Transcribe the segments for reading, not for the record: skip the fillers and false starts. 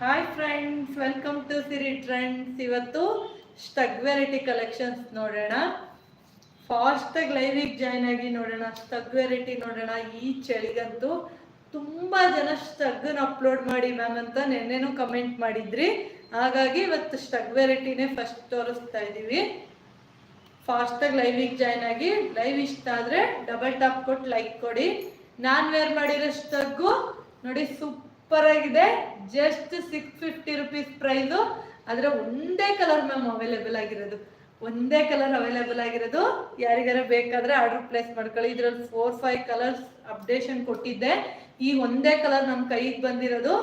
Hi friends, welcome to Siri trends. ಇವತ್ತು ಸ್ಟಗ್ variety collections ನೋಡೋಣ. ಫಾಸ್ಟಾಗಿ ಲೈವಿಗೆ ಜಾಯ್ನ್ ಆಗಿ ನೋಡೋಣ. ಸ್ಟಗ್ ವೆರೈಟಿ ನೋಡೋಣ. ಈ ಚಳಿಗಂತೂ ತುಂಬ ಜನ ಸ್ಟಗ್ನ ಅಪ್ಲೋಡ್ ಮಾಡಿ ಮ್ಯಾಮ್ ಅಂತ ನೆನ್ನೆನೂ ಕಮೆಂಟ್ ಮಾಡಿದ್ರಿ. ಹಾಗಾಗಿ ಇವತ್ತು ಸ್ಟಗ್ ವೆರೈಟಿನೇ ಫಸ್ಟ್ ತೋರಿಸ್ತಾ ಇದ್ದೀವಿ. ಫಾಸ್ಟಾಗಿ ಲೈವಿಗೆ ಜಾಯ್ನ್ ಆಗಿ, ಲೈವ್ ಇಷ್ಟ ಆದರೆ ಡಬಲ್ ಟಾಪ್ ಕೊಟ್ಟು ಲೈಕ್ ಕೊಡಿ. ನಾನು ವೇರ್ ಮಾಡಿರೋ ಸ್ಟಗ್ಗು ನೋಡಿ, ಸೂಪರ್ ಆಗಿದೆ. Just 650 rupees price. ಆದರೆ ಒಂದೇ ಕಲರ್ ಮ್ಯಾಮ್ ಅವೈಲೇಬಲ್ ಆಗಿರೋದು, ಒಂದೇ ಕಲರ್ ಅವೈಲೇಬಲ್ ಆಗಿರೋದು. ಯಾರಿಗಾರ ಬೇಕಾದರೆ ಆರ್ಡರ್ ಪ್ಲೇಸ್ ಮಾಡ್ಕೊಳ್ಳಿ. ಇದರಲ್ಲಿ 4-5 ಕಲರ್ಸ್ ಅಪ್ಡೇಷನ್ ಕೊಟ್ಟಿದ್ದೆ. ಈ ಒಂದೇ ಕಲರ್ ನಮ್ಮ ಕೈಗೆ ಬಂದಿರೋದು.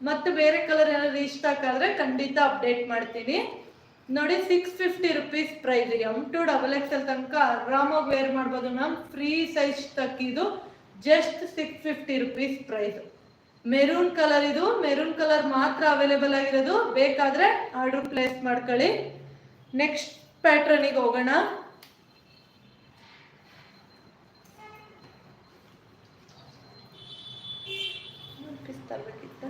ಮತ್ತು ಬೇರೆ ಕಲರ್ ಏನಾದ್ರು ರೀಸ್ಟಾಕ್ ಆದರೆ ಖಂಡಿತ ಅಪ್ಡೇಟ್ ಮಾಡ್ತೀನಿ. ನೋಡಿ, 650 ರುಪೀಸ್ ಪ್ರೈಸ್. M2 XXL ತನಕ ಆರಾಮಾಗಿ ವೇರ್ ಮಾಡ್ಬೋದು ಮ್ಯಾಮ್. ಫ್ರೀ ಸೈಜ್ ಸ್ಟಕ್ ಇದು. Just 650 rupees price. Maroon colour ಇದು. ಮೆರೂನ್ ಕಲರ್ ಮಾತ್ರ ಅವೈಲೇಬಲ್ ಆಗಿರೋದು. ಬೇಕಾದರೆ ಆರ್ಡರ್ ಪ್ಲೇಸ್ ಮಾಡ್ಕೊಳ್ಳಿ. ನೆಕ್ಸ್ಟ್ ಪ್ಯಾಟ್ರನಿಗೆ ಹೋಗೋಣ. ತರಬೇಕಿತ್ತ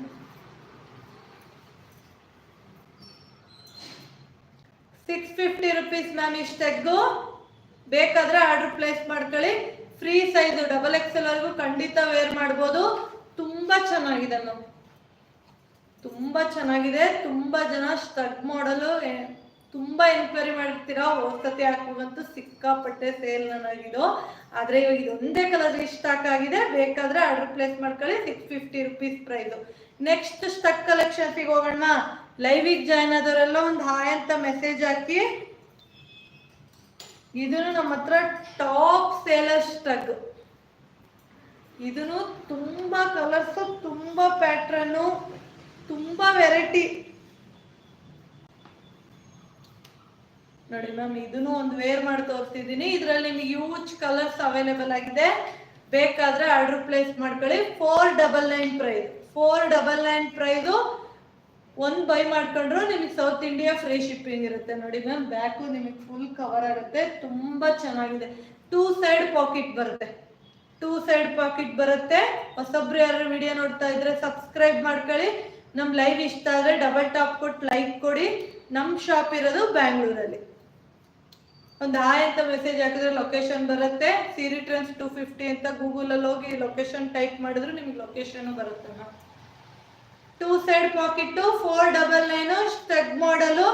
650 ರುಪೀಸ್ ಮ್ಯಾಮ್. ಇಷ್ಟೆಗ್ಗು ಬೇಕಾದ್ರೆ ಆರ್ಡರ್ ಪ್ಲೇಸ್ ಮಾಡ್ಕೊಳ್ಳಿ. ಫ್ರೀ ಸೈಜು XXL ವರೆಗೂ ಖಂಡಿತ ವೇರ್ ಮಾಡ್ಬೋದು. ತುಂಬ ಚೆನ್ನಾಗಿದೆ ಮ್ಯಾಮ್, ತುಂಬ ಚೆನ್ನಾಗಿದೆ. ತುಂಬ ಜನ ಸ್ಟಗ್ ಮಾಡಲು ತುಂಬ ಎನ್ಕ್ವೈರಿ ಮಾಡಿರ್ತೀರಾ. ಹೊಸತಿ ಹಾಕುವಂತೂ ಸಿಕ್ಕಾಪಟ್ಟೆ ಸೇಲ್ ನನಗಿದು. ಆದರೆ ಇವಾಗ ಇದೊಂದೇ ಕಲರ್ ಸ್ಟಾಕ್ ಆಗಿದೆ. ಬೇಕಾದರೆ ಆರ್ಡರ್ ಪ್ಲೇಸ್ ಮಾಡ್ಕೊಳ್ಳಿ. 650 ರುಪೀಸ್ ಪ್ರೈಸು. ನೆಕ್ಸ್ಟ್ ಸ್ಟಕ್ ಕಲೆಕ್ಷನ್ಸಿಗೆ ಹೋಗೋಣ. ಲೈವಿಗೆ ಜಾಯ್ನ್ ಆದವರೆಲ್ಲ ಒಂದು ಹಾಯ್ ಅಂತ ಮೆಸೇಜ್ ಹಾಕಿ. ಇದನ್ನು ನಮ್ಮ ಹತ್ರ ಟಾಪ್ ಸೇಲರ್ ಸ್ಟಗ್. ಇದನ್ನು ತುಂಬ ಕಲರ್ಸು, ತುಂಬ ಪ್ಯಾಟ್ರನ್ನು, ತುಂಬ ವೆರೈಟಿ. ನೋಡಿ ಮ್ಯಾಮ್, ಇದನ್ನು ಒಂದು ವೇರ್ ಮಾಡಿ ತೋರಿಸ್ತಿದ್ದೀನಿ. ಇದರಲ್ಲಿ ನಿಮಗೆ ಯೂಜ್ ಕಲರ್ಸ್ ಅವೈಲೇಬಲ್ ಆಗಿದೆ. ಬೇಕಾದರೆ ಆರ್ಡರ್ ಪ್ಲೇಸ್ ಮಾಡ್ಕೊಳ್ಳಿ. 499 ಪ್ರೈಸ್. 499 ಪ್ರೈಸು. ಒಂದು ಬೈ ಮಾಡ್ಕೊಂಡ್ರು ನಿಮಗೆ ಸೌತ್ ಇಂಡಿಯಾ ಫ್ರೀ ಶಿಪ್ಪಿಂಗ್ ಇರುತ್ತೆ. ನೋಡಿ ಮ್ಯಾಮ್, ಬ್ಯಾಕು ನಿಮಗೆ ಫುಲ್ ಕವರ್ ಆಗುತ್ತೆ. ತುಂಬ ಚೆನ್ನಾಗಿದೆ. 2 ಸೈಡ್ ಪಾಕೆಟ್ ಬರುತ್ತೆ. 2 ಸೈಡ್ ಪಾಕೆಟ್ ಬರುತ್ತೆ. ಹೊಸೊಬ್ರು ಯಾರು ವಿಡಿಯೋ ನೋಡ್ತಾ ಇದ್ರೆ ಸಬ್ಸ್ಕ್ರೈಬ್ ಮಾಡ್ಕೊಳ್ಳಿ. ನಮ್ಮ ಲೈವ್ ಇಷ್ಟ ಆದರೆ ಡಬಲ್ ಟಾಪ್ ಕೊಟ್ಟು ಲೈಕ್ ಕೊಡಿ. ನಮ್ಮ ಶಾಪ್ ಇರೋದು ಬ್ಯಾಂಗ್ಳೂರಲ್ಲಿ. ಒಂದು ಹಾಯ್ ಅಂತ ಮೆಸೇಜ್ ಹಾಕಿದ್ರೆ ಲೊಕೇಶನ್ ಬರುತ್ತೆ. ಸಿರಿ ಟ್ರೆಂಡ್ಸ್ 250 ಅಂತ ಗೂಗಲಲ್ಲಿ ಹೋಗಿ ಲೊಕೇಶನ್ ಟೈಪ್ ಮಾಡಿದ್ರು ನಿಮಗೆ ಲೊಕೇಶನ್ ಬರುತ್ತೆ ಮ್ಯಾಮ್. 2 ಸೈಡ್ ಪಾಕೆಟ್ 499 ಸ್ಟಗ್ ಮಾಡಲು.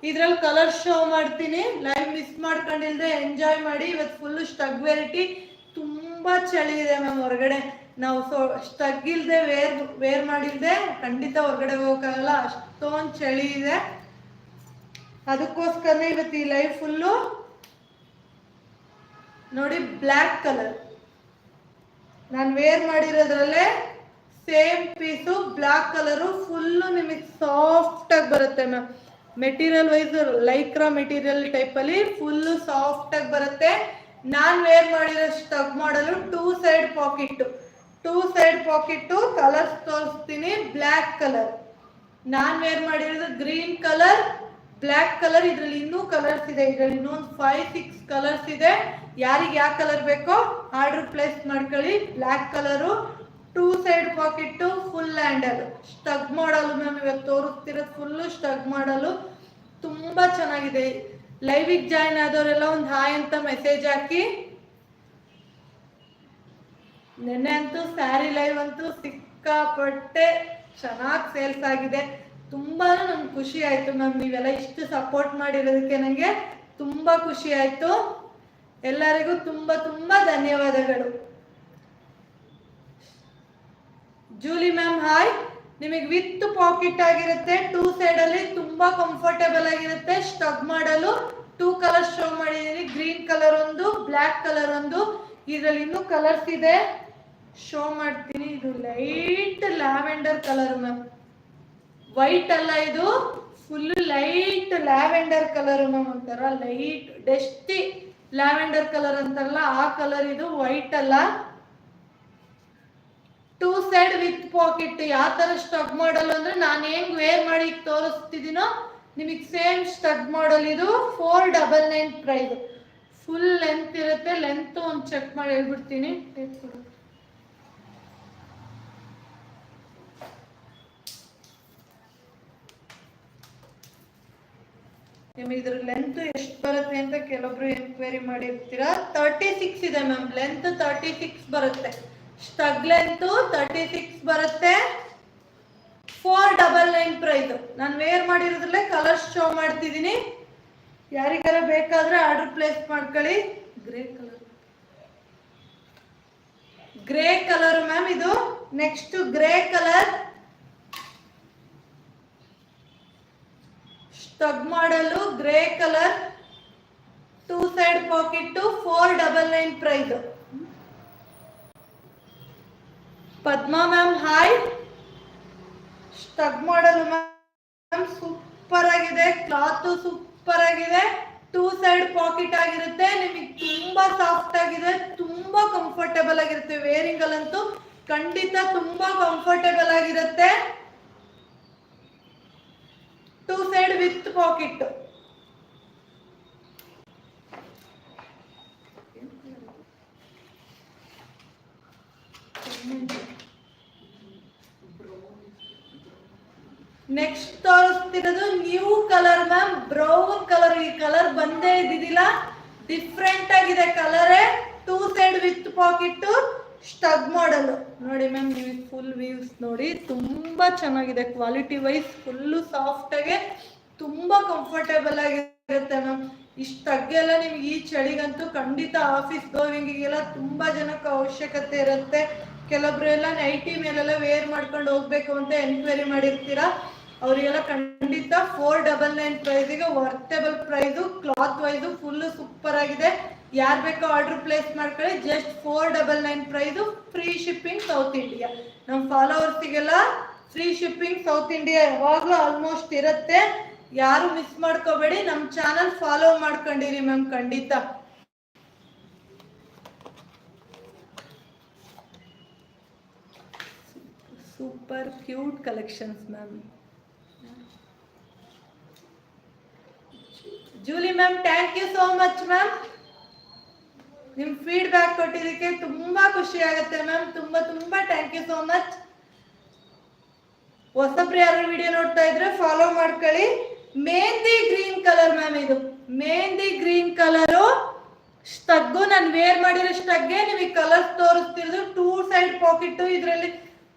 ಇದ್ರಲ್ಲಿ ಕಲರ್ ಶೋ ಮಾಡ್ತೀನಿ. ಲೈವ್ ಮಿಸ್ ಮಾಡ್ಕೊಂಡಿಲ್ದೆ ಎಂಜಾಯ್ ಮಾಡಿ. ಇವತ್ತು ಫುಲ್ ಸ್ಟಗ್ ವೆರೈಟಿ. ತುಂಬ ಚಳಿ ಇದೆ ಮ್ಯಾಮ್ ಹೊರಗಡೆ. ನಾವು ಸ್ಟಗ್ ಇಲ್ಲದೆ ವೇರ್ ಮಾಡಿಲ್ದೆ ಖಂಡಿತ ಹೊರಗಡೆ ಹೋಗೋಕ್ಕಾಗಲ್ಲ. ಅಷ್ಟೊಂದು ಚಳಿ ಇದೆ. ಅದಕ್ಕೋಸ್ಕರ ಇವತ್ತು ಈ ಲೈವ್ ಫುಲ್ಲು ನೋಡಿ, ಬ್ಲ್ಯಾಕ್ ಕಲರ್ ನಾನು ವೇರ್ ಮಾಡಿರೋದ್ರಲ್ಲೇ same piece black colour. Full ನಿಮಗೆ ಸಾಫ್ಟಾಗಿ ಬರುತ್ತೆ ma'am. Material wise Lycra material ಟೈಪಲ್ಲಿ ಫುಲ್ಲು ಸಾಫ್ಟಾಗಿ ಬರುತ್ತೆ. ನಾನು ವೇರ್ ಮಾಡಿರೋ ಸ್ಟಗ್ ಮಾಡಲು 2 side pocket. 2 side pocket. Colours ತೋರಿಸ್ತೀನಿ. ಬ್ಲ್ಯಾಕ್ ಕಲರ್ ನಾನು ವೇರ್ ಮಾಡಿರೋದು, ಗ್ರೀನ್ ಕಲರ್, ಬ್ಲ್ಯಾಕ್ ಕಲರ್. ಇದರಲ್ಲಿ ಇನ್ನೂ ಕಲರ್ಸ್ ಇದೆ. ಇದರಲ್ಲಿ ಇನ್ನೊಂದು 5-6 ಕಲರ್ಸ್ ಇದೆ. ಯಾರಿಗೆ ಯಾವ ಕಲರ್ ಬೇಕೋ ಆರ್ಡರ್ ಪ್ಲೇಸ್ ಮಾಡ್ಕೊಳ್ಳಿ. Black colour, 2 side pocket, full handle ಸ್ಟಗ್ ಮಾಡಲು ಮ್ಯಾಮ್. ಇವತ್ತು ತೋರಿಸ್ತಿರೋದು ಫುಲ್ಲು ಸ್ಟಗ್ ಮಾಡಲು. ತುಂಬ ಚೆನ್ನಾಗಿದೆ. ಲೈವಿಗೆ ಜಾಯ್ನ್ ಆದವರೆಲ್ಲ ಒಂದು ಹಾಯ್ ಅಂತ ಮೆಸೇಜ್ ಹಾಕಿ. ನೆನ್ನೆ ಅಂತೂ ಸ್ಯಾರಿ ಲೈವ್ ಅಂತೂ ಸಿಕ್ಕಾಪಟ್ಟೆ ಚೆನ್ನಾಗಿ ಸೇಲ್ಸ್ ಆಗಿದೆ. ತುಂಬ ನಮ್ಗೆ ಖುಷಿ ಆಯಿತು ಮ್ಯಾಮ್. ನೀವೆಲ್ಲ ಇಷ್ಟು ಸಪೋರ್ಟ್ ಮಾಡಿರೋದಕ್ಕೆ ನನಗೆ ತುಂಬ ಖುಷಿ ಆಯಿತು. ಎಲ್ಲರಿಗೂ ತುಂಬ ತುಂಬ ಧನ್ಯವಾದಗಳು. Julie ma'am hi. ನಿಮಗೆ ವಿತ್ ಪಾಕೆಟ್ ಆಗಿರುತ್ತೆ. 2 ಸೈಡಲ್ಲಿ ತುಂಬ ಕಂಫರ್ಟೇಬಲ್ ಆಗಿರುತ್ತೆ. ಸ್ಟಗ್ ಮಾಡಲು 2 ಕಲರ್ಸ್ ಶೋ ಮಾಡಿದ್ದೀನಿ. ಗ್ರೀನ್ ಕಲರ್ ಒಂದು, ಬ್ಲ್ಯಾಕ್ ಕಲರ್ ಒಂದು. ಇದರಲ್ಲಿ ಇನ್ನೂ ಕಲರ್ಸ್ ಇದೆ, ಶೋ ಮಾಡ್ತೀನಿ. ಇದು light lavender colour ma'am. White ಅಲ್ಲ, ಇದು full light lavender colour ma'am. ಒಂಥರ ಲೈಟ್ ಡಸ್ಟಿ ಲ್ಯಾವೆಂಡರ್ ಕಲರ್ ಅಂತಾರಲ್ಲ, ಆ ಕಲರ್ ಇದು. ವೈಟ್ ಅಲ್ಲ. 2 ಸೈಡ್ ವಿತ್ ಪಾಕೆಟ್. ಯಾವ ಥರ ಸ್ಟಗ್ ಮಾಡಲ್ ಅಂದರೆ ನಾನು ಹೆಂಗೆ ವೇರ್ ಮಾಡಿ ತೋರಿಸ್ತಿದ್ದೀನೋ ನಿಮಗೆ ಸೇಮ್ ಸ್ಟಗ್ ಮಾಡಲ್ ಇದು. 499 ಪ್ರೈಸ್. ಫುಲ್ ಲೆಂತ್ ಇರುತ್ತೆ. ಲೆಂತ್ ಒಂದು ಚೆಕ್ ಮಾಡಿ ಹೇಳ್ಬಿಡ್ತೀನಿ. ಟೇಪ್ ಕೊಡು. ನಿಮಗೆ ಇದ್ರ ಲೆಂತ್ ಎಷ್ಟು ಬರುತ್ತೆ ಅಂತ ಕೆಲವೊಬ್ರು ಎನ್ಕ್ವೈರಿ ಮಾಡಿರ್ತೀರಾ. 36 ಇದೆ ಮ್ಯಾಮ್, ಲೆಂತ್ 36 ಬರುತ್ತೆ. ಸ್ಟಗ್ ಲೆಂತ್ 36 ಬರುತ್ತೆ. 499 ಪ್ರೈಸ್. ನಾನು ವೇರ್ ಮಾಡಿರೋದ್ರಲ್ಲೇ ಕಲರ್ಸ್ ಶೋ ಮಾಡ್ತಿದ್ದೀನಿ. ಯಾರಿಗಾರ ಬೇಕಾದ್ರೆ ಆರ್ಡರ್ ಪ್ಲೇಸ್ ಮಾಡ್ಕೊಳ್ಳಿ. ಗ್ರೇ ಕಲರ್ ಮ್ಯಾಮ್ ಇದು. ನೆಕ್ಸ್ಟ್ ಗ್ರೇ ಕಲರ್ ಸ್ಟಗ್ ಮಾಡಲು, grey colour, 2 side pocket, 499 price. Padma ma'am hi. ಸ್ಟಗ್ ಮಾಡಲು ಮ್ಯಾಮ್ ಸೂಪರ್ ಆಗಿದೆ, ಕ್ಲಾತ್ ಸೂಪರ್ ಆಗಿದೆ, 2 ಸೈಡ್ ಪಾಕೆಟ್ ಆಗಿರುತ್ತೆ. ನಿಮಗೆ ತುಂಬಾ ಸಾಫ್ಟ್ ಆಗಿದೆ, ತುಂಬಾ ಕಂಫರ್ಟೇಬಲ್ ಆಗಿರುತ್ತೆ. ವೇರಿಂಗ್ ಅಲ್ಲಂತೂ ಖಂಡಿತ ತುಂಬಾ ಕಂಫರ್ಟೇಬಲ್ ಆಗಿರುತ್ತೆ. 2 ಸೈಡ್ ವಿತ್ ಪಾಕೆಟ್. ನೆಕ್ಸ್ಟ್ ತೋರಿಸ್ತಿರೋದು new colour ma'am, brown colour. ಈ ಕಲರ್ ಬಂದೇ ಇದ್ದಿದ್ದಿಲ್ಲ, ಡಿಫ್ರೆಂಟ್ ಆಗಿದೆ ಕಲರೇ. 2 ಸೈಡ್ ವಿತ್ ಪಾಕೆಟ್, ಸ್ಟಗ್ ಮಾಡಲ್. ನೋಡಿ ಮ್ಯಾಮ್, ನೀವು ಫುಲ್ ವ್ಯೂಸ್ ನೋಡಿ, ತುಂಬಾ ಚೆನ್ನಾಗಿದೆ. ಕ್ವಾಲಿಟಿ ವೈಸ್ ಫುಲ್ಲು ಸಾಫ್ಟ್ ಆಗಿ ತುಂಬಾ ಕಂಫರ್ಟೇಬಲ್ ಆಗಿರುತ್ತೆ ಮ್ಯಾಮ್. ಇಷ್ಟು ತಗ್ಗೆಲ್ಲ ನಿಮ್ಗೆ ಈ ಚಳಿಗಂತೂ ಖಂಡಿತ ಆಫೀಸ್ ಗೋವಿಂಗಿಗೆಲ್ಲ ತುಂಬಾ ಜನಕ್ಕೆ ಅವಶ್ಯಕತೆ ಇರುತ್ತೆ. ಕೆಲವೊಬ್ರು ಎಲ್ಲ ನೈಟಿ ಮೇಲೆಲ್ಲ ವೇರ್ ಮಾಡ್ಕೊಂಡು ಹೋಗ್ಬೇಕು ಅಂತ ಎನ್ಕ್ವೈರಿ ಮಾಡಿರ್ತೀರಾ. ಅವರಿಗೆಲ್ಲ ಖಂಡಿತ 499 ಪ್ರೈಸಿಗೆ worthable price. Cloth wise full super ಆಗಿದೆ. ಯಾರು ಬೇಕೋ ಆರ್ಡರ್ ಪ್ಲೇಸ್ ಮಾಡ್ಕೊಳ್ಳಿ. Just 499 price. Free shipping south India. ನಮ್ಮ ಫಾಲೋವರ್ಸಿಗೆಲ್ಲ ಫ್ರೀ ಶಿಪ್ಪಿಂಗ್ ಸೌತ್ ಇಂಡಿಯಾ ಯಾವಾಗಲೂ ಆಲ್ಮೋಸ್ಟ್ ಇರುತ್ತೆ. ಯಾರು ಮಿಸ್ ಮಾಡ್ಕೋಬೇಡಿ. ನಮ್ಮ ಚಾನಲ್ ಫಾಲೋ ಮಾಡ್ಕೊಂಡಿರಿ ಮ್ಯಾಮ್ ಖಂಡಿತ. Super cute collections ma'am. Julie ma'am thank you so much ma'am. ನಿಮ್ ಫೀಡ್ಬ್ಯಾಕ್ ಕೊಟ್ಟಿದ್ದಕ್ಕೆ ತುಂಬಾ ಖುಷಿ ಆಗುತ್ತೆ ಮ್ಯಾಮ್. ತುಂಬಾ ತುಂಬಾ ಥ್ಯಾಂಕ್ ಯು ಸೋ ಮಚ್. ಹೊಸಬ್ರು ಯಾರು ವಿಡಿಯೋ ನೋಡ್ತಾ ಇದ್ರೆ ಫಾಲೋ ಮಾಡ್ಕೊಳ್ಳಿ. ಮೆಹಂದಿ ಗ್ರೀನ್ ಕಲರ್ ಮ್ಯಾಮ್, ಇದು ಮೆಹಂದಿ ಗ್ರೀನ್ ಕಲರು ಸ್ಟಗ್ಗು. ನಾನು ವೇರ್ ಮಾಡಿರೋ ಸ್ಟಗ್ಗೆ ನಿಮಗೆ ಕಲರ್ಸ್ ತೋರಿಸ್ತಿರೋದು. 2 side packet. ಇದರಲ್ಲಿ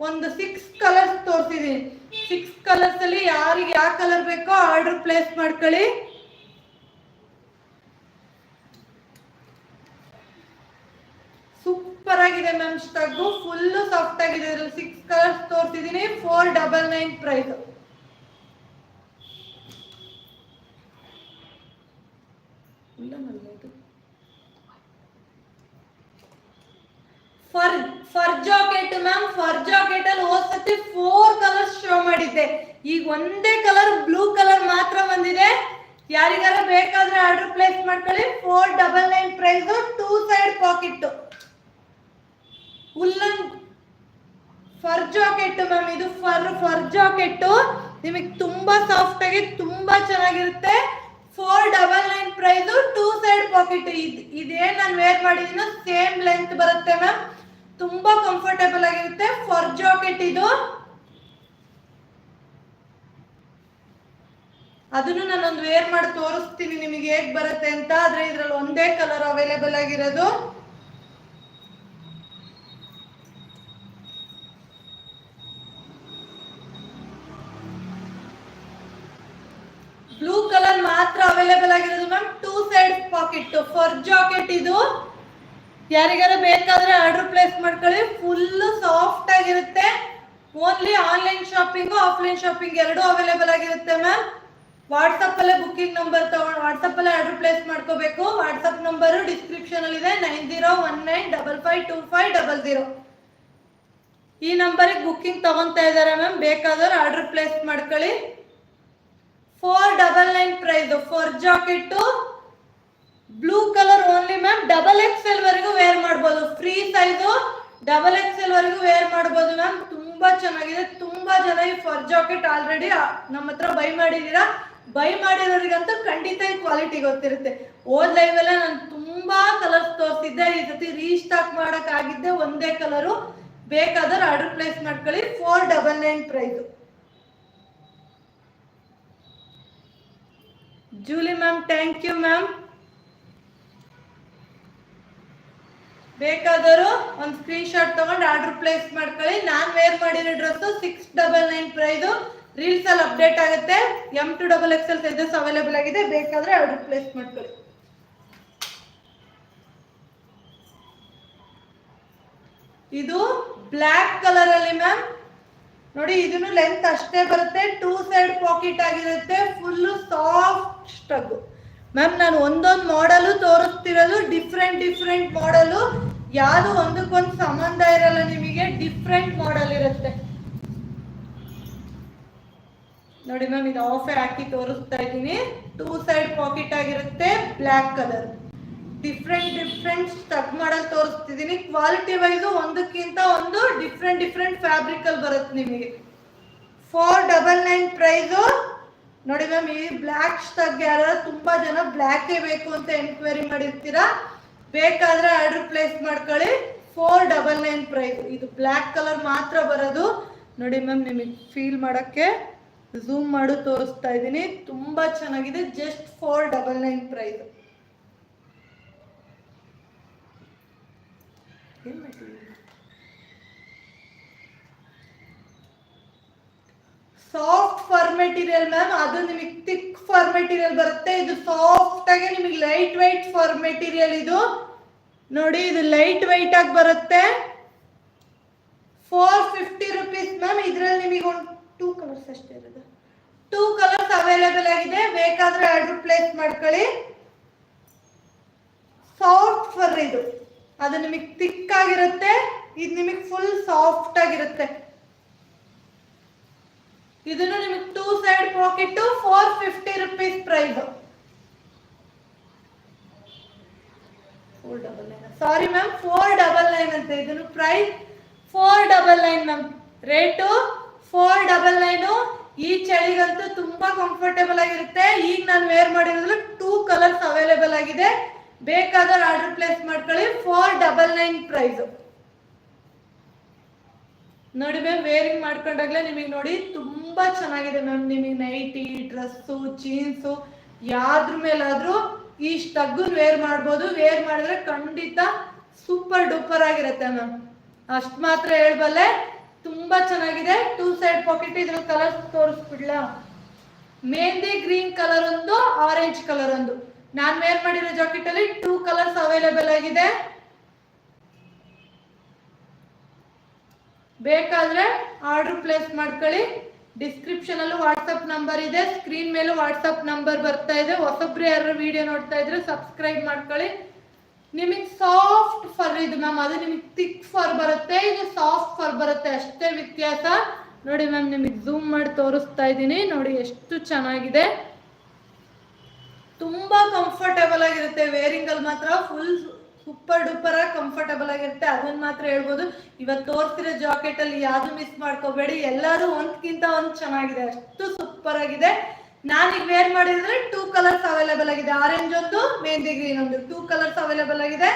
ಒಂದು 6 ಕಲರ್ಸ್ ತೋರಿಸಿದೀನಿ. 6 ಕಲರ್ಸ್ ಅಲ್ಲಿ ಯಾರಿಗೆ ಯಾವ ಕಲರ್ ಬೇಕೋ ಆರ್ಡರ್ ಪ್ಲೇಸ್ ಮಾಡ್ಕೊಳ್ಳಿ. ಸೂಪರ್ ಆಗಿದೆ ಮ್ಯಾಮ್. ಸ್ಟಗ್ಗು ಫುಲ್ ಸಾಫ್ಟ್ ಆಗಿದೆ. ಇದರಲ್ಲಿ 6 ಕಲರ್ಸ್ ತೋರಿಸಿದೀನಿ. 499 price. Fur jacket ma'am, fur jacket ಅಲ್ಲಿ ಹೋದ್ಸತಿ 4 ಕಲರ್ಸ್ ಶೋ ಮಾಡಿದ್ದೆ. ಈಗ ಒಂದೇ ಕಲರ್ ಬ್ಲೂ ಕಲರ್ ಮಾತ್ರ ಬಂದಿದೆ. ಯಾರಿಗಾರ ಬೇಕಾದ್ರೆ ಆರ್ಡರ್ ಪ್ಲೇಸ್ ಮಾಡ್ಕೊಳ್ಳಿ. 499 price. 2 side pocket. Woollen fur jacket ma'am, ಇದು ಫರ್ ಜಾಕೆಟ್. ನಿಮಗೆ ತುಂಬಾ ಸಾಫ್ಟ್ ಆಗಿ ತುಂಬಾ ಚೆನ್ನಾಗಿರುತ್ತೆ. 499 ಪ್ರೈಸ್. 2 side packet. ಇದೇನ್ ನಾನು ವೇರ್ ಮಾಡಿದೀನೋ ಸೇಮ್ ಲೆಂತ್ ಬರುತ್ತೆ ಮ್ಯಾಮ್. ತುಂಬಾ ಕಂಫರ್ಟೇಬಲ್ ಆಗಿರುತ್ತೆ. ಫರ್ ಜಾಕೆಟ್ ಇದು. ಅದನ್ನು ನಾನೊಂದು ವೇರ್ ಮಾಡಿ ತೋರಿಸ್ತೀನಿ ನಿಮಗೆ ಹೇಗ್ ಬರುತ್ತೆ ಅಂತ. ಆದ್ರೆ ಇದ್ರಲ್ಲಿ ಒಂದೇ ಕಲರ್ ಅವೈಲೇಬಲ್ ಆಗಿರೋದು. ಬ್ಲೂ ಕಲರ್ ಮಾತ್ರ ಅವೈಲೇಬಲ್ ಆಗಿರೋದು ma'am. 2 side pocket fur jacket ಇದು. ಯಾರಿಗಾರ ಬೇಕಾದ್ರೆ ಆರ್ಡರ್ ಪ್ಲೇಸ್ ಮಾಡ್ಕೊಳ್ಳಿ. ಫುಲ್ ಸಾಫ್ಟ್ ಆಗಿರುತ್ತೆ. Only online shopping offline shopping ಎರಡೂ ಅವೈಲೇಬಲ್ ಆಗಿರುತ್ತೆ ಮ್ಯಾಮ್. ವಾಟ್ಸಪ್ ಅಲ್ಲೇ ಬುಕ್ಕಿಂಗ್ ನಂಬರ್ ತಗೊಂಡು ವಾಟ್ಸಪ್ ಅಲ್ಲೇ ಆರ್ಡರ್ ಪ್ಲೇಸ್ ಮಾಡ್ಕೋಬೇಕು. ವಾಟ್ಸಪ್ ನಂಬರ್ ಡಿಸ್ಕ್ರಿಪ್ಷನ್ ಅಲ್ಲಿ ಇದೆ. 9019552500. ಈ ನಂಬರಿಗೆ ಬುಕ್ಕಿಂಗ್ ತಗೊಂತಾ ಇದ್ದಾರೆ ಮ್ಯಾಮ್. ಬೇಕಾದ್ರೆ ಆರ್ಡರ್ ಪ್ಲೇಸ್ ಮಾಡ್ಕೊಳ್ಳಿ. 499 price. Fur jacket blue colour only ma'am. XXL ವರೆಗೂ ವೇರ್ ಮಾಡ್ಬೋದು. ಫ್ರೀ ಸೈಜು XXL ವರೆಗೂ ವೇರ್ ಮಾಡ್ಬೋದು ಮ್ಯಾಮ್. ತುಂಬಾ ಚೆನ್ನಾಗಿದೆ. ತುಂಬಾ ಜನ ಈ ಫರ್ ಜಾಕೆಟ್ ಆಲ್ರೆಡಿ ನಮ್ಮ ಹತ್ರ ಬೈ ಮಾಡಿದೀರಾ. ಬೈ ಮಾಡಿರೋರಿಗಂತೂ ಖಂಡಿತ ಈ ಕ್ವಾಲಿಟಿ ಗೊತ್ತಿರುತ್ತೆ. ಓದ್ ಲೈವ್ ಎಲ್ಲ ನಾನು ತುಂಬಾ ಕಲರ್ಸ್ ತೋರಿಸಿದ್ದೆ. ಈ ಸತಿ ರೀಸ್ಟಾಕ್ ಮಾಡಕ್ ಆಗಿದ್ದೆ ಒಂದೇ ಕಲರು. ಬೇಕಾದ್ರೆ ಆರ್ಡರ್ ಪ್ಲೇಸ್ ಮಾಡ್ಕೊಳ್ಳಿ. 499 price. Julie ma'am thank you ma'am. ಬೇಕಾದರೂ ಒಂದು ಸ್ಕ್ರೀನ್ ಶಾಟ್ ತಗೊಂಡು ಆರ್ಡರ್ ಪ್ಲೇಸ್ ಮಾಡ್ಕೊಳ್ಳಿ. ನಾನು ವೇರ್ ಮಾಡಿರೋ ಡ್ರೆಸ್ 699 ಪ್ರೈಸು. ರೀಲ್ಸ್ ಅಲ್ಲಿ ಅಪ್ಡೇಟ್ ಆಗುತ್ತೆ. M2XXL ಸೈಜಸ್ ಅವೈಲೇಬಲ್ ಆಗಿದೆ, ಬೇಕಾದ್ರೆ ಆರ್ಡರ್ ಪ್ಲೇಸ್ ಮಾಡ್ಕೊಳ್ಳಿ. ಇದು ಬ್ಲ್ಯಾಕ್ ಕಲರ್ ಅಲ್ಲಿ ಮ್ಯಾಮ್ ನೋಡಿ, ಇದನ್ನು ಲೆಂತ್ ಅಷ್ಟೇ ಬರುತ್ತೆ, 2 ಸೈಡ್ ಪಾಕೆಟ್ ಆಗಿರುತ್ತೆ, ಫುಲ್ ಸಾಫ್ಟ್ ಸ್ಟಗ್ ಮ್ಯಾಮ್. ನಾನು ಒಂದೊಂದು ಮಾಡಲು ತೋರಿಸ್ತಿರೋದು ಡಿಫ್ರೆಂಟ್ ಮಾಡಲು, ಯಾವುದು ಒಂದಕ್ಕೊಂದು ಸಂಬಂಧ ಇರಲ್ಲ ನಿಮಗೆ, ಡಿಫ್ರೆಂಟ್ ಮಾಡಲ್ ಇರುತ್ತೆ ನೋಡಿ ಮ್ಯಾಮ್. ಇದು ಆಫ್ ಹಾಕಿ ತೋರಿಸ್ತಾ ಇದ್ದೀನಿ. 2 ಸೈಡ್ ಪಾಕೆಟ್ ಆಗಿರುತ್ತೆ, ಬ್ಲ್ಯಾಕ್ ಕಲರ್. ಡಿಫ್ರೆಂಟ್ ಸ್ಟಗ್ ಮಾಡಲ್ ತೋರಿಸ್ತಿದ್ದೀನಿ. ಕ್ವಾಲಿಟಿ ವೈಸು ಒಂದಕ್ಕಿಂತ ಒಂದು ಡಿಫ್ರೆಂಟ್ ಫ್ಯಾಬ್ರಿಕ್ ಅಲ್ಲಿ ಬರುತ್ತೆ ನಿಮಗೆ. 499 ಪ್ರೈಸು ನೋಡಿ ಮ್ಯಾಮ್. ಈ ಬ್ಲ್ಯಾಕ್ ಸ್ಟಗ್ ಯಾರು ತುಂಬಾ ಜನ ಬ್ಲ್ಯಾಕೇ ಬೇಕು ಅಂತ ಎನ್ಕ್ವೈರಿ ಮಾಡಿರ್ತೀರಾ, ಬೇಕಾದ್ರೆ ಆರ್ಡರ್ ಪ್ಲೇಸ್ ಮಾಡ್ಕೊಳ್ಳಿ. 499 ಪ್ರೈಸ್. ಇದು ಬ್ಲ್ಯಾಕ್ ಕಲರ್ ಮಾತ್ರ ಬರೋದು ನೋಡಿ ಮ್ಯಾಮ್. ನಿಮಗೆ ಫೀಲ್ ಮಾಡೋಕ್ಕೆ ಝೂಮ್ ಮಾಡು ತೋರಿಸ್ತಾ ಇದ್ದೀನಿ, ತುಂಬಾ ಚೆನ್ನಾಗಿದೆ. Just 499 price. Soft fur material ma'am. ಅದು ನಿಮಗೆ ಥಿಕ್ ಫರ್ ಮೆಟೀರಿಯಲ್ ಬರುತ್ತೆ. ಇದು ಸಾಫ್ಟ್ ಆಗಿ ನಿಮಗೆ ಲೈಟ್ ವೈಟ್ ಫರ್ ಮೆಟೀರಿಯಲ್. ಇದು ನೋಡಿ, ಇದು ಲೈಟ್ ವೈಟ್ ಆಗಿ ಬರುತ್ತೆ. 450 ರುಪೀಸ್ ಮ್ಯಾಮ್. ಇದರಲ್ಲಿ ನಿಮಗೆ ಒಂದು 2 ಕಲರ್ಸ್ ಅಷ್ಟೇ ಇರೋದು. 2 ಕಲರ್ಸ್ ಅವೈಲೇಬಲ್ ಆಗಿದೆ, ಬೇಕಾದ್ರೆ ಆರ್ಡರ್ ಪ್ಲೇಸ್ ಮಾಡ್ಕೊಳ್ಳಿ. ಸಾಫ್ಟ್ ಫರ್ ಇದು, ಅದು ನಿಮಗೆ ಥಿಕ್ ಆಗಿರುತ್ತೆ, ಇದು ನಿಮಗೆ ಫುಲ್ ಸಾಫ್ಟ್ ಆಗಿರುತ್ತೆ. ಇದನ್ನು ನಿಮಗೆ 2 side pocket, 450 rupees price. 499 sorry ma'am, 499 ಅಂತ. ಇದನ್ನು ಪ್ರೈಸ್ 499 ಮ್ಯಾಮ್. ರೇಟು 499. ಈ ಚಳಿಗಂತೂ ತುಂಬಾ ಕಂಫರ್ಟೇಬಲ್ ಆಗಿರುತ್ತೆ. ಈಗ ನಾನು ವೇರ್ ಮಾಡಿರೋದ್ರಲ್ಲಿ 2 ಕಲರ್ಸ್ ಅವೈಲೇಬಲ್ ಆಗಿದೆ, ಬೇಕಾದ್ರೆ ಆರ್ಡರ್ ಪ್ಲೇಸ್ ಮಾಡ್ಕೊಳ್ಳಿ. 499 ಪ್ರೈಸ್ ನೋಡಿ ಮ್ಯಾಮ್. ವೇರಿಂಗ್ ಮಾಡ್ಕೊಂಡಾಗ್ಲೇ ನಿಮಗೆ ನೋಡಿ ತುಂಬಾ ಚೆನ್ನಾಗಿದೆ ಮ್ಯಾಮ್. ನಿಮಗೆ ನೈಟಿ, ಡ್ರೆಸ್ಸು, ಜೀನ್ಸು ಯಾವ್ದ್ರ ಮೇಲಾದ್ರೂ ಈ ಸ್ಟಗ್ಗನ್ ವೇರ್ ಮಾಡ್ಬೋದು. ವೇರ್ ಮಾಡಿದ್ರೆ ಖಂಡಿತ ಸೂಪರ್ ಡೂಪರ್ ಆಗಿರುತ್ತೆ ಮ್ಯಾಮ್. ಅಷ್ಟು ಮಾತ್ರ ಹೇಳ್ಬಲ್ಲೆ, ತುಂಬಾ ಚೆನ್ನಾಗಿದೆ. 2 ಸೈಡ್ ಪಾಕೆಟ್. ಇದ್ರ ಕಲರ್ ತೋರಿಸ್ಬಿಡ್ಲಾ? ಮೆಹಂದಿ ಗ್ರೀನ್ ಕಲರ್ ಒಂದು, ಆರೆಂಜ್ ಕಲರ್ ಒಂದು. ನಾನು ವೇರ್ ಮಾಡಿರೋ ಜಾಕೆಟ್ ಅಲ್ಲಿ 2 ಕಲರ್ಸ್ ಅವೈಲೇಬಲ್ ಆಗಿದೆ, ಬೇಕಾದ್ರೆ ಆರ್ಡರ್ ಪ್ಲೇಸ್ ಮಾಡ್ಕೊಳ್ಳಿ. ಡಿಸ್ಕ್ರಿಪ್ಷನ್ ಅಲ್ಲೂ ವಾಟ್ಸಪ್ ನಂಬರ್ ಇದೆ, ಸ್ಕ್ರೀನ್ ಮೇಲೂ ವಾಟ್ಸಪ್ ನಂಬರ್ ಬರ್ತಾ ಇದೆ. ಹೊಸಬ್ರು ಯಾರು ವಿಡಿಯೋ ನೋಡ್ತಾ ಇದ್ರೆ ಸಬ್ಸ್ಕ್ರೈಬ್ ಮಾಡ್ಕೊಳ್ಳಿ. ನಿಮಗೆ ಸಾಫ್ಟ್ ಫರ್ ಇದು ಮ್ಯಾಮ್, ಅದು ನಿಮಗೆ ಥಿಕ್ ಫರ್ ಬರುತ್ತೆ, ಇದು ಸಾಫ್ಟ್ ಫರ್ ಬರುತ್ತೆ, ಅಷ್ಟೇ ವ್ಯತ್ಯಾಸ. ನೋಡಿ ಮ್ಯಾಮ್, ನಿಮಗೆ ಝೂಮ್ ಮಾಡಿ ತೋರಿಸ್ತಾ ಇದ್ದೀನಿ ನೋಡಿ, ಎಷ್ಟು ಚೆನ್ನಾಗಿದೆ. ತುಂಬಾ ಕಂಫರ್ಟೇಬಲ್ ಆಗಿರುತ್ತೆ. ವೇರಿಂಗ್ ಅಲ್ಲಿ ಮಾತ್ರ ಫುಲ್ ಸೂಪರ್ ಡೂಪರ್ ಆಗಿ ಕಂಫರ್ಟೇಬಲ್ ಆಗಿರುತ್ತೆ, ಅದನ್ನ ಮಾತ್ರ ಹೇಳ್ಬೋದು. ಇವತ್ತು ತೋರಿಸ್ತಿರೋ ಜಾಕೆಟ್ ಅಲ್ಲಿ ಯಾವ್ದು ಮಿಸ್ ಮಾಡ್ಕೋಬೇಡಿ, ಎಲ್ಲರೂ ಒಂದ್ಕಿಂತ ಒಂದ್ ಚೆನ್ನಾಗಿದೆ, ಅಷ್ಟು ಸೂಪರ್ ಆಗಿದೆ. ನಾನೀಗ ವೇರ್ ಮಾಡಿದ್ರೆ 2 ಕಲರ್ಸ್ ಅವೈಲೇಬಲ್ ಆಗಿದೆ, ಆರೆಂಜ್ ಒಂದು, ಮೆಹಂದಿ ಗ್ರೀನ್ ಒಂದು. 2 ಕಲರ್ಸ್ ಅವೈಲೇಬಲ್ ಆಗಿದೆ,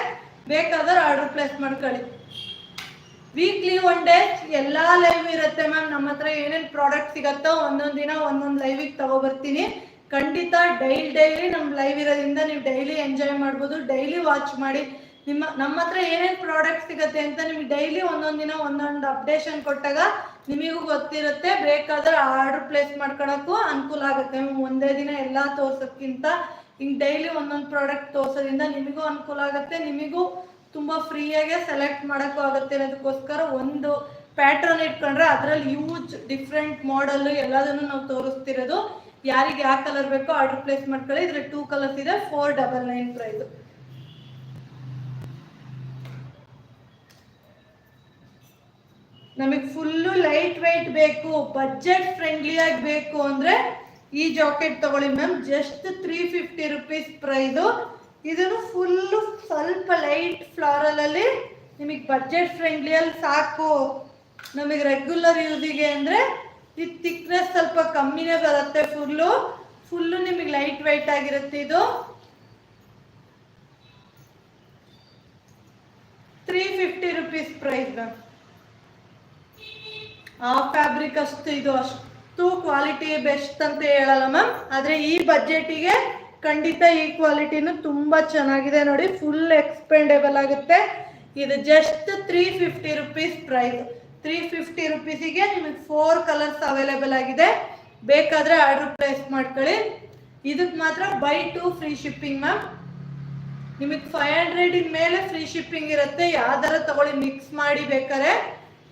ಬೇಕಾದ್ರೆ ಆರ್ಡರ್ ಪ್ಲೇಸ್ ಮಾಡ್ಕೊಳ್ಳಿ. ವೀಕ್ಲಿ 1 ಡೇ ಎಲ್ಲಾ ಲೈವ್ ಇರುತ್ತೆ ಮ್ಯಾಮ್. ನಮ್ಮ ಹತ್ರ ಏನೇನು ಪ್ರಾಡಕ್ಟ್ ಸಿಗತ್ತೋ ಒಂದೊಂದು ದಿನ ಒಂದೊಂದು ಲೈವಿಗೆ ತಗೋಬರ್ತೀನಿ. ಖಂಡಿತ ಡೈಲಿ ನಮ್ಮ ಲೈವ್ ಇರೋದ್ರಿಂದ ನೀವು ಡೈಲಿ ಎಂಜಾಯ್ ಮಾಡ್ಬೋದು. ಡೈಲಿ ವಾಚ್ ಮಾಡಿ. ನಮ್ಮ ಹತ್ರ ಏನೇನು ಪ್ರಾಡಕ್ಟ್ ಸಿಗುತ್ತೆ ಅಂತ ನಿಮ್ಗೆ ಡೈಲಿ ಒಂದೊಂದು ದಿನ ಒಂದೊಂದು ಅಪ್ಡೇಷನ್ ಕೊಟ್ಟಾಗ ನಿಮಗೂ ಗೊತ್ತಿರುತ್ತೆ. ಬೇಕಾದ್ರೆ ಆರ್ಡರ್ ಪ್ಲೇಸ್ ಮಾಡ್ಕೊಳಕ್ಕೂ ಅನುಕೂಲ ಆಗುತ್ತೆ. ಒಂದೇ ದಿನ ಎಲ್ಲ ತೋರ್ಸೋಕ್ಕಿಂತ ಹಿಂಗೆ ಡೈಲಿ ಒಂದೊಂದು ಪ್ರಾಡಕ್ಟ್ ತೋರ್ಸೋದ್ರಿಂದ ನಿಮಗೂ ಅನುಕೂಲ ಆಗುತ್ತೆ, ನಿಮಗೂ ತುಂಬ ಫ್ರೀಯಾಗೆ ಸೆಲೆಕ್ಟ್ ಮಾಡೋಕ್ಕೂ ಆಗುತ್ತೆ. ಅನ್ನೋದಕ್ಕೋಸ್ಕರ ಒಂದು ಪ್ಯಾಟ್ರನ್ ಇಟ್ಕೊಂಡ್ರೆ ಅದರಲ್ಲಿ ಯೂಜ್ ಡಿಫ್ರೆಂಟ್ ಮಾಡಲ್ ಎಲ್ಲದನ್ನು ನಾವು ತೋರಿಸ್ತಿರೋದು. ಯಾರಿಗೆ ಯಾವ ಕಲರ್ ಬೇಕೋ ಆರ್ಡರ್ ಪ್ಲೇಸ್ ಮಾಡ್ಕೊಳ್ಳಿ. ಇದ್ರ 2 ಕಲರ್ಸ್ ಇದೆ. 499 ಪ್ರೈಸ್. ನಮಗೆ ಫುಲ್ಲು ಲೈಟ್ ವೈಟ್ ಬೇಕು, ಬಜೆಟ್ ಫ್ರೆಂಡ್ಲಿ ಆಗಿ ಬೇಕು ಅಂದ್ರೆ ಈ ಜಾಕೆಟ್ ತಗೊಳ್ಳಿ ಮ್ಯಾಮ್. Just 350 rupees price. ಇದನ್ನು ಫುಲ್ಲು ಸ್ವಲ್ಪ ಲೈಟ್ ಫ್ಲಾರಲ್ ಅಲ್ಲಿ ನಿಮಗೆ ಬಜೆಟ್ ಫ್ರೆಂಡ್ಲಿಯಲ್ಲಿ ಸಾಕು. ನಮಗೆ ರೆಗ್ಯುಲರ್ ಯೂಸಿಗೆ ಅಂದ್ರೆ ಇದು ಥಿಕ್ನೆಸ್ ಸ್ವಲ್ಪ ಕಮ್ಮಿನೇ ಬರುತ್ತೆ. ಫುಲ್ಲು ನಿಮಗೆ ಲೈಟ್ ವೈಟ್ ಆಗಿರುತ್ತೆ. ಇದು 350 ರುಪೀಸ್ ಪ್ರೈಸ್ ಮ್ಯಾಮ್. ಆ ಫ್ಯಾಬ್ರಿಕ್ ಅಷ್ಟು ಇದು ಯಾವತ್ತೂ ಕ್ವಾಲಿಟಿ ಬೆಸ್ಟ್ ಅಂತ ಹೇಳಲ್ಲ ಮ್ಯಾಮ್, ಆದರೆ ಈ ಬಜೆಟಿಗೆ ಖಂಡಿತ ಈ ಕ್ವಾಲಿಟಿನೂ ತುಂಬ ಚೆನ್ನಾಗಿದೆ ನೋಡಿ. ಫುಲ್ ಎಕ್ಸ್ಪೆಂಡೇಬಲ್ ಆಗುತ್ತೆ. ಇದು ಜಸ್ಟ್ 350 ರುಪೀಸ್ ಪ್ರೈಸ್. 350 ರುಪೀಸಿಗೆ ನಿಮಗೆ 4 ಕಲರ್ಸ್ ಅವೈಲೇಬಲ್ ಆಗಿದೆ. ಬೇಕಾದರೆ ಆರ್ಡರ್ ಪ್ಲೇಸ್ ಮಾಡ್ಕೊಳ್ಳಿ. ಇದಕ್ಕೆ ಮಾತ್ರ ಬೈ 2 ಫ್ರೀ ಶಿಪ್ಪಿಂಗ್ ಮ್ಯಾಮ್. ನಿಮಗೆ 500 ಮೇಲೆ ಫ್ರೀ ಶಿಪ್ಪಿಂಗ್ ಇರುತ್ತೆ. ಯಾವ್ದಾರ ತಗೊಳ್ಳಿ, ಮಿಕ್ಸ್ ಮಾಡಿ ಬೇಕಾರೆ.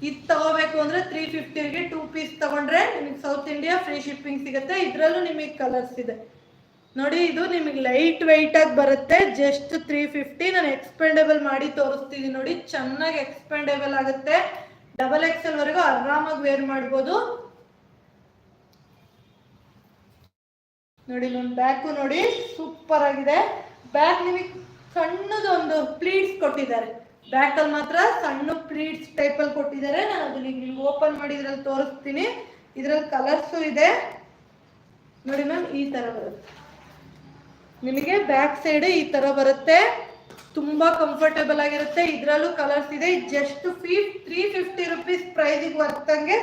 ಇದು ತಗೋಬೇಕು ಅಂದರೆ 350ಗೆ 2 ಪೀಸ್ ತಗೊಂಡ್ರೆ ನಿಮಗೆ ಸೌತ್ ಇಂಡಿಯಾ ಫ್ರೀ ಶಿಪ್ಪಿಂಗ್ ಸಿಗುತ್ತೆ. ಇದರಲ್ಲೂ ನಿಮಗೆ ಕಲರ್ಸ್ ಇದೆ ನೋಡಿ. ಇದು ನಿಮಗೆ ಲೈಟ್ ವೆಯ್ಟ್ ಆಗಿ ಬರುತ್ತೆ. ಜಸ್ಟ್ 350. ನಾನು ಎಕ್ಸ್ಪೆಂಡೇಬಲ್ ಮಾಡಿ ತೋರಿಸ್ತೀನಿ ನೋಡಿ. ಚೆನ್ನಾಗಿ ಎಕ್ಸ್ಪೆಂಡೇಬಲ್ ಆಗುತ್ತೆ. XXL ವರೆಗೂ ಆರಾಮಾಗಿ ವೇರ್ ಮಾಡ್ಬೋದು ನೋಡಿ. ನನ್ನ ಬ್ಯಾಕು ನೋಡಿ ಸೂಪರ್ ಆಗಿದೆ. ಬ್ಯಾಕ್ ನಿಮಗೆ ಸಣ್ಣದೊಂದು ಪ್ಲೀಟ್ಸ್ ಕೊಟ್ಟಿದ್ದಾರೆ. ಬ್ಯಾಕಲ್ಲಿ ಮಾತ್ರ ಸಣ್ಣ ಪ್ಲೀಟ್ಸ್ ಟೈಪಲ್ಲಿ ಕೊಟ್ಟಿದ್ದಾರೆ. ನಾನು ಅದು ನಿಮ್ಗೆ ಓಪನ್ ಮಾಡಿ ಇದ್ರಲ್ಲಿ ತೋರಿಸ್ತೀನಿ. ಇದರಲ್ಲಿ ಕಲರ್ಸು ಇದೆ ನೋಡಿ ಮ್ಯಾಮ್. ಈ ಥರ ಬರುತ್ತೆ ನಿಮಗೆ. ಬ್ಯಾಕ್ ಸೈಡ್ ಈ ಥರ ಬರುತ್ತೆ. ತುಂಬ ಕಂಫರ್ಟೇಬಲ್ ಆಗಿರುತ್ತೆ. ಇದರಲ್ಲೂ ಕಲರ್ಸ್ ಇದೆ. ಜಸ್ಟ್ 350 ರುಪೀಸ್ ಪ್ರೈಸಿಗೆ ಬರ್ತಂಗೆ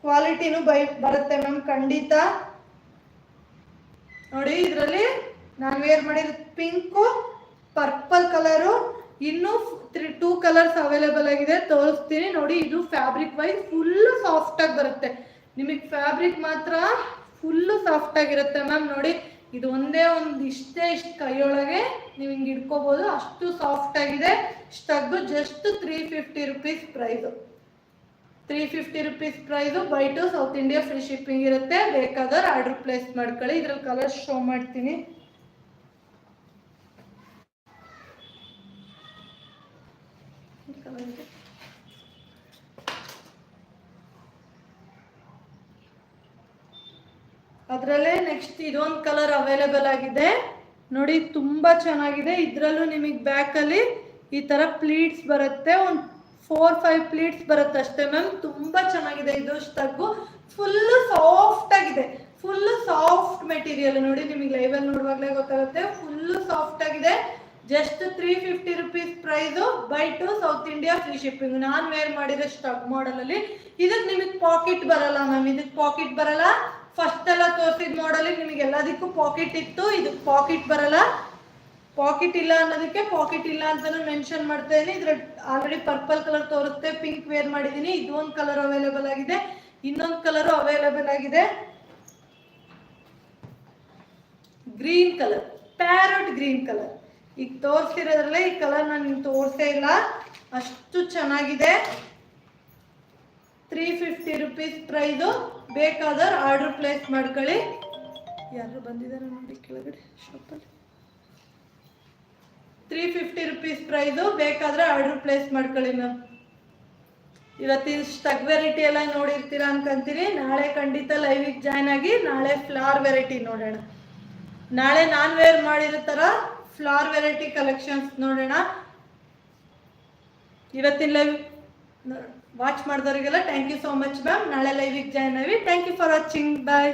ಕ್ವಾಲಿಟಿನೂ ಬರುತ್ತೆ ಮ್ಯಾಮ್ ಖಂಡಿತ ನೋಡಿ. ಇದರಲ್ಲಿ ನಾನು ವೇರ್ ಮಾಡಿರೋ ಪಿಂಕು, ಪರ್ಪಲ್ ಕಲರು, ಇನ್ನೂ 2 ಕಲರ್ಸ್ ಅವೈಲೇಬಲ್ ಆಗಿದೆ. ತೋರಿಸ್ತೀನಿ ನೋಡಿ. ಇದು ಫ್ಯಾಬ್ರಿಕ್ ವೈಸ್ ಫುಲ್ಲು ಸಾಫ್ಟಾಗಿ ಬರುತ್ತೆ ನಿಮಗೆ. ಫ್ಯಾಬ್ರಿಕ್ ಮಾತ್ರ ಫುಲ್ಲು ಸಾಫ್ಟ್ ಆಗಿರುತ್ತೆ ಮ್ಯಾಮ್ ನೋಡಿ. ಇದು ಒಂದೇ ಒಂದು ಇಷ್ಟು ಕೈಯೊಳಗೆ ನೀವು ಹಿಂಗೆ ಇಟ್ಕೋಬೋದು, ಅಷ್ಟು ಸಾಫ್ಟ್ ಆಗಿದೆ. ಸ್ಟಗ್ಗು just 350 rupees price. 350 rupees price. Buy 2 south India free shipping ಇರುತ್ತೆ. ಬೇಕಾದ್ರೆ ಆರ್ಡರ್ ಪ್ಲೇಸ್ ಮಾಡ್ಕೊಳ್ಳಿ. ಇದ್ರಲ್ಲಿ ಕಲರ್ಸ್ ಶೋ ಮಾಡ್ತೀನಿ. ಅದರಲ್ಲೇ ನೆಕ್ಸ್ಟ್ ಇದೊಂದು ಕಲರ್ ಅವೈಲೇಬಲ್ ಆಗಿದೆ ನೋಡಿ. ತುಂಬ ಚೆನ್ನಾಗಿದೆ. ಇದರಲ್ಲೂ ನಿಮಗೆ ಬ್ಯಾಕಲ್ಲಿ ಈ ಥರ ಪ್ಲೀಟ್ಸ್ ಬರುತ್ತೆ. ಒಂದು 4-5 ಪ್ಲೀಟ್ಸ್ ಬರುತ್ತೆ ಅಷ್ಟೇ ಮ್ಯಾಮ್. ತುಂಬ ಚೆನ್ನಾಗಿದೆ ಇದು ಸ್ಟಗ್ಗು. ಫುಲ್ಲು ಸಾಫ್ಟ್ ಆಗಿದೆ. ಫುಲ್ಲು ಸಾಫ್ಟ್ ಮೆಟೀರಿಯಲ್ ನೋಡಿ. ನಿಮಗೆ ಲೈವಲ್ಲಿ ನೋಡುವಾಗಲೇ ಗೊತ್ತಾಗುತ್ತೆ. ಫುಲ್ಲು ಸಾಫ್ಟ್ ಆಗಿದೆ. Just 350 rupees price. Buy 2 south India free shipping. ನಾನು ವೇರ್ ಮಾಡಿರೋ ಸ್ಟಗ್ ಮಾಡೆಲಲ್ಲಿ ಇದಕ್ಕೆ ನಿಮಗೆ ಪಾಕೆಟ್ ಬರಲ್ಲ ಮ್ಯಾಮ್. ಇದಕ್ಕೆ ಪಾಕೆಟ್ ಬರಲ್ಲ. ಫಸ್ಟ್ ಎಲ್ಲ ತೋರಿಸಿದ ಮಾಡೆಲಿಗೆ ನಿಮಗೆ ಎಲ್ಲದಕ್ಕೂ ಪಾಕೆಟ್ ಇತ್ತು. ಇದಕ್ಕೆ ಪಾಕೆಟ್ ಬರಲ್ಲ. ಪಾಕೆಟ್ ಇಲ್ಲ ಅನ್ನೋದಕ್ಕೆ ಪಾಕೆಟ್ ಇಲ್ಲ ಅಂತಾನು ಮೆನ್ಷನ್ ಮಾಡ್ತಾ ಇದೀನಿ. ಇದ್ರ ಆಲ್ರೆಡಿ ಪರ್ಪಲ್ ಕಲರ್ ತೋರಿಸುತ್ತೆ. ಪಿಂಕ್ ವೇರ್ ಮಾಡಿದ್ದೀನಿ. ಇದೊಂದು ಕಲರ್ ಅವೈಲೇಬಲ್ ಆಗಿದೆ. ಇನ್ನೊಂದು ಕಲರು ಅವೈಲೇಬಲ್ ಆಗಿದೆ. Green colour, parrot green colour. ಈಗ ತೋರಿಸ್ತಿರೋದ್ರಲ್ಲೇ ಈ ಕಲರ್ ನಾನು ನಿಮ್ಗೆ ತೋರಿಸೇ ಇಲ್ಲ. ಅಷ್ಟು ಚೆನ್ನಾಗಿದೆ. 350 ರುಪೀಸ್ ಪ್ರೈಸು. ಬೇಕಾದ್ರೆ ಆರ್ಡರ್ ಪ್ಲೇಸ್ ಮಾಡ್ಕೊಳ್ಳಿ. ಯಾರು ಬಂದಿದ್ದಾರೆ ನೋಡಿ ಕೆಳಗಡೆ ಶಾಪಲ್ಲಿ. 350 ರುಪೀಸ್ ಪ್ರೈಸು. ಬೇಕಾದ್ರೆ ಆರ್ಡರ್ ಪ್ಲೇಸ್ ಮಾಡ್ಕೊಳ್ಳಿ ಮ್ಯಾಮ್. ಇವತ್ತಿನ ಸ್ಟಗ್ ವೆರೈಟಿ ಎಲ್ಲ ನೋಡಿರ್ತೀರಾ ಅನ್ಕೊಂತೀರಿ. ನಾಳೆ ಖಂಡಿತ ಲೈವಿಗೆ ಜಾಯ್ನ್ ಆಗಿ ನಾಳೆ ಫ್ಲವರ್ ವೆರೈಟಿ ನೋಡೋಣ. ನಾಳೆ ನಾನು ವೇರ್ ಮಾಡಿರೋ ಥರ ಫ್ಲವರ್ ವೆರೈಟಿ ಕಲೆಕ್ಷನ್ಸ್ ನೋಡೋಣ. ಇವತ್ತಿನ ಲೈವ್ ವಾಚ್ ಮಾಡಿದವರಿಗೆಲ್ಲ thank you so much ma'am. ನಾಳೆ ಲೈವಿಗೆ ಜಾಯ್ನ್ ಆಗಿ. Thank you for watching. Bye.